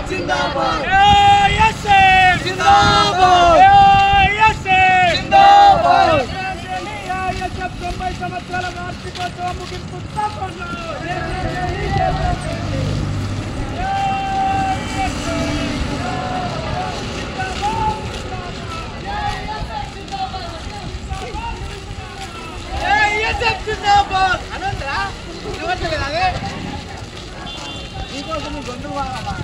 जिंदाबाद जिंदाबाद जिंदाबाद संवत्सराల వార్షికోత్సవ ముగింపు తప్పకుండా जिंदाबाद अनंतरा अదే నీకోసం గొంతు వాడాలా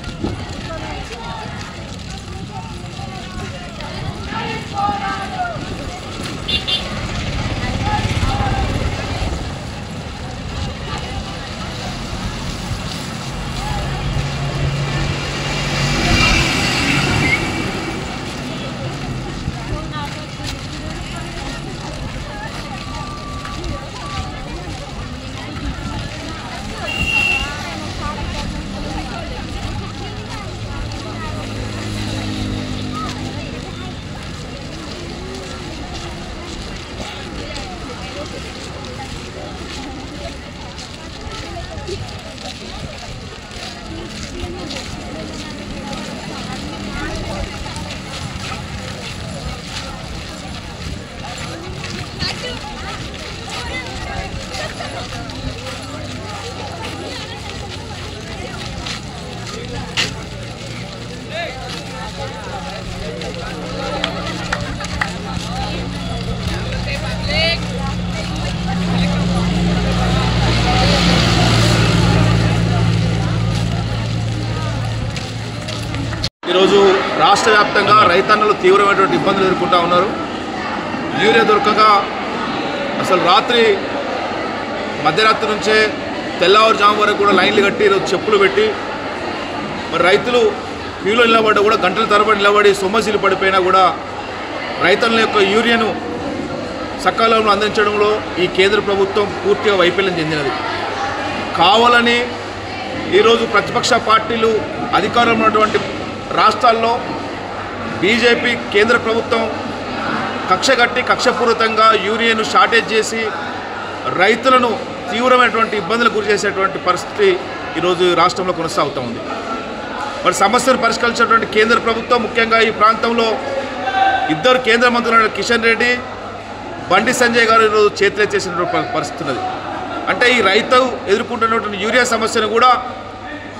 ఈరోజు రాష్ట్ర వ్యాప్తంగా రైతన్నలు తీవ్రమైనటువంటి ఇబ్బందులు ఎదుర్కొంటూ ఉన్నారు. యూరియా దొరకక అసలు రాత్రి మధ్యరాత్రి నుంచే తెల్లవారుజాము వరకు కూడా లైన్లు కట్టి ఈరోజు చెప్పులు పెట్టి మరి రైతులు క్యూలో నిలబడ్డా కూడా గంటల తరబడి నిలబడి సొమ్మసిలు పడిపోయినా కూడా రైతుల యొక్క యూరియాను సకాలంలో అందించడంలో ఈ కేంద్ర ప్రభుత్వం పూర్తిగా వైఫల్యం చెందినది. కావాలని ఈరోజు ప్రతిపక్ష పార్టీలు అధికారంలో ఉన్నటువంటి రాష్ట్రాల్లో బీజేపీ కేంద్ర ప్రభుత్వం కక్షపూరితంగా యూరియాను షార్టేజ్ చేసి రైతులను తీవ్రమైనటువంటి ఇబ్బందులకు గురి చేసేటువంటి పరిస్థితి ఈరోజు రాష్ట్రంలో కొనసాగుతూ ఉంది. మరి సమస్యను పరిష్కరించినటువంటి కేంద్ర ప్రభుత్వం ముఖ్యంగా ఈ ప్రాంతంలో ఇద్దరు కేంద్ర మంత్రులు కిషన్ రెడ్డి, బండి సంజయ్ గారు ఈరోజు చేతులెత్తేసినటువంటి పరిస్థితి ఉన్నది. అంటే ఈ రైతు ఎదుర్కొంటున్నటువంటి యూరియా సమస్యను కూడా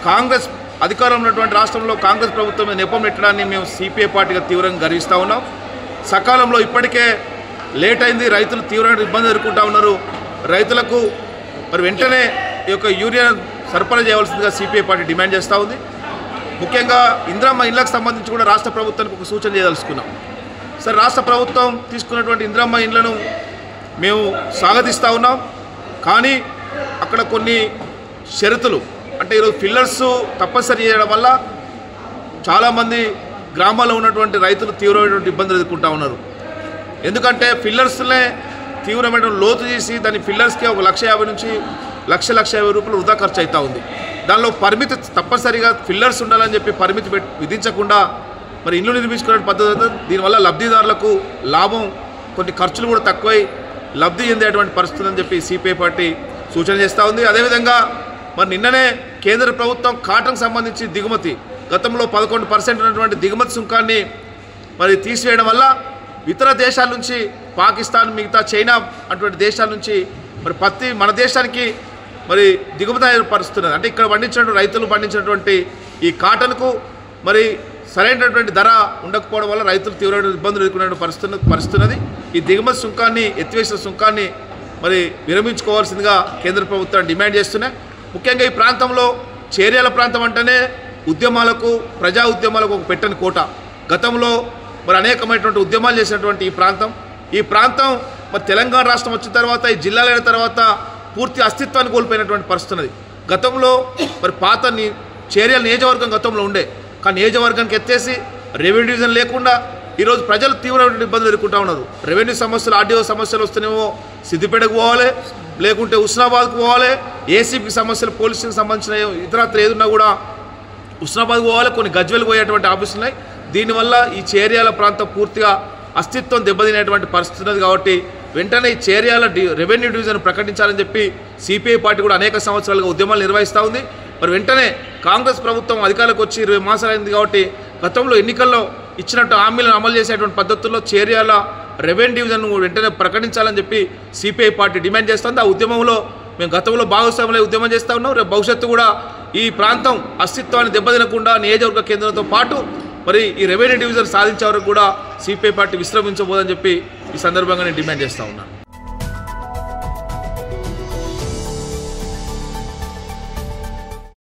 కాంగ్రెస్ అధికారంలో ఉన్నటువంటి రాష్ట్రంలో కాంగ్రెస్ ప్రభుత్వం నెపం పెట్టడాన్ని మేము సిపిఐ పార్టీగా తీవ్రంగా గర్విస్తూ ఉన్నాం. సకాలంలో ఇప్పటికే లేట్ అయింది, రైతులు తీవ్రమైన ఇబ్బంది ఎదుర్కొంటూ ఉన్నారు. రైతులకు మరి వెంటనే ఈ యొక్క యూరియా సరఫరా చేయవలసిందిగా సిపిఐ పార్టీ డిమాండ్ చేస్తూ ఉంది. ముఖ్యంగా ఇందిరమ్మ ఇళ్లకు సంబంధించి కూడా రాష్ట్ర ప్రభుత్వానికి ఒక సూచన చేయదలుచుకున్నాం. సరే, రాష్ట్ర ప్రభుత్వం తీసుకున్నటువంటి ఇందిరమ్మ ఇళ్లను మేము స్వాగతిస్తూ ఉన్నాం. కానీ అక్కడ కొన్ని షరతులు, అంటే ఈరోజు ఫిల్లర్స్ తప్పనిసరి చేయడం వల్ల చాలామంది గ్రామాల్లో ఉన్నటువంటి రైతులు తీవ్రమైనటువంటి ఇబ్బందులు ఎదుర్కొంటూ ఉన్నారు. ఎందుకంటే ఫిల్లర్స్నే తీవ్రమైన లోతు చేసి దాని ఫిల్లర్స్కి 1,50,000 నుంచి 1,50,000 రూపాయలు వృధా ఖర్చు అవుతూ ఉంది. దానిలో పరిమితి తప్పనిసరిగా ఫిల్లర్స్ ఉండాలని చెప్పి పరిమితి విధించకుండా మరి ఇల్లు నిర్మించుకునే పద్ధతి, దీనివల్ల లబ్ధిదారులకు లాభం, కొన్ని ఖర్చులు కూడా తక్కువై లబ్ధి చెందేటువంటి పరిస్థితి అని చెప్పి సిపిఐ పార్టీ సూచన చేస్తూ ఉంది. అదేవిధంగా మరి నిన్ననే కేంద్ర ప్రభుత్వం కాటన్కి సంబంధించి దిగుమతి గతంలో 11% ఉన్నటువంటి దిగుమతి సుంకాన్ని మరి తీసివేయడం వల్ల ఇతర దేశాల నుంచి పాకిస్తాన్, మిగతా చైనా అటువంటి దేశాల నుంచి మరి పత్తి మన దేశానికి మరి దిగుమతి ఏర్పరుస్తున్నది. అంటే ఇక్కడ పండించినటువంటి రైతులు పండించినటువంటి ఈ కాటన్కు మరి సరైనటువంటి ధర ఉండకపోవడం వల్ల రైతులు తీవ్రమైన ఇబ్బందులు ఎదుర్కొనే పరిస్థితున్నది. ఈ దిగుమతి సుంకాన్ని, ఎత్తివేసిన సుంకాన్ని మరి విరమించుకోవాల్సిందిగా కేంద్ర ప్రభుత్వం డిమాండ్ చేస్తున్నాయి. ముఖ్యంగా ఈ ప్రాంతంలో చేర్యాల ప్రాంతం అంటేనే ఉద్యమాలకు, ప్రజా ఉద్యమాలకు ఒక పెట్టని కోట. గతంలో మరి అనేకమైనటువంటి ఉద్యమాలు చేసినటువంటి ఈ ప్రాంతం మరి తెలంగాణ రాష్ట్రం వచ్చిన తర్వాత, ఈ జిల్లాలైన తర్వాత పూర్తి అస్తిత్వాన్ని కోల్పోయినటువంటి పరిస్థితి ఉన్నది. గతంలో మరి పాత చేర్యాల నియోజకవర్గం గతంలో ఉండే, కానీ నియోజకవర్గానికి ఎత్తేసి రెవెన్యూ డివిజన్ లేకుండా ఈరోజు ప్రజలు తీవ్రమైన ఇబ్బందులు ఎదుర్కొంటూ ఉన్నారు. రెవెన్యూ సమస్యలు, ఆర్డీఓ సమస్యలు వస్తేనేమో సిద్దిపేటకు పోవాలి, లేకుంటే హుస్నాబాద్కు పోవాలి. ఏసీపీ సమస్యలు, పోలీసులకు సంబంధించిన ఇతరత్ర ఏదున్నా కూడా హుస్నాబాద్కు పోవాలి. కొన్ని గజ్వేల్ పోయేటువంటి ఆఫీసులు ఉన్నాయి. దీనివల్ల ఈ చేర్యాల ప్రాంతం పూర్తిగా అస్తిత్వం దెబ్బతినేటువంటి పరిస్థితి ఉన్నది. కాబట్టి వెంటనే ఈ చేర్యాల రెవెన్యూ డివిజన్ ప్రకటించాలని చెప్పి సిపిఐ పార్టీ కూడా అనేక సంవత్సరాలుగా ఉద్యమాలు నిర్వహిస్తూ ఉంది. మరి వెంటనే కాంగ్రెస్ ప్రభుత్వం అధికారులకు వచ్చి 20 మాసాలైంది కాబట్టి గతంలో ఎన్నికల్లో ఇచ్చినట్టు హామీలను అమలు చేసేటువంటి పద్ధతుల్లో చేర్యాల రెవెన్యూ డివిజన్ వెంటనే ప్రకటించాలని చెప్పి సిపిఐ పార్టీ డిమాండ్ చేస్తుంది. ఆ ఉద్యమంలో మేము గతంలో భాగస్వాములై ఉద్యమం చేస్తూ ఉన్నాం. రేపు భవిష్యత్తు కూడా ఈ ప్రాంతం అస్తిత్వాన్ని దెబ్బతినకుండా నియోజకవర్గ కేంద్రంతో పాటు మరి ఈ రెవెన్యూ డివిజన్ సాధించే వరకు కూడా సిపిఐ పార్టీ విశ్రమించబోదని చెప్పి ఈ సందర్భంగా నేను డిమాండ్ చేస్తూ ఉన్నాను.